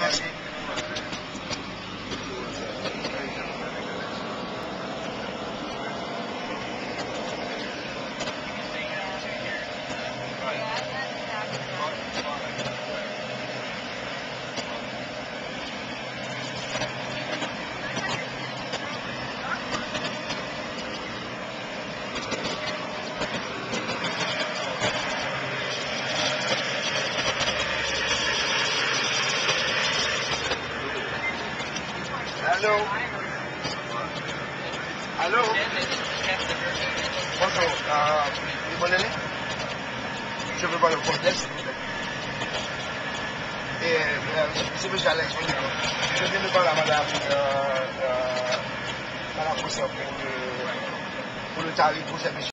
Merci. Allô? Allô? Bonjour. Bonne année. Je veux voir le contexte. Et c'est M. Alex Olivier. Je viens de parler à Madame Poussin pour le tarif pour service.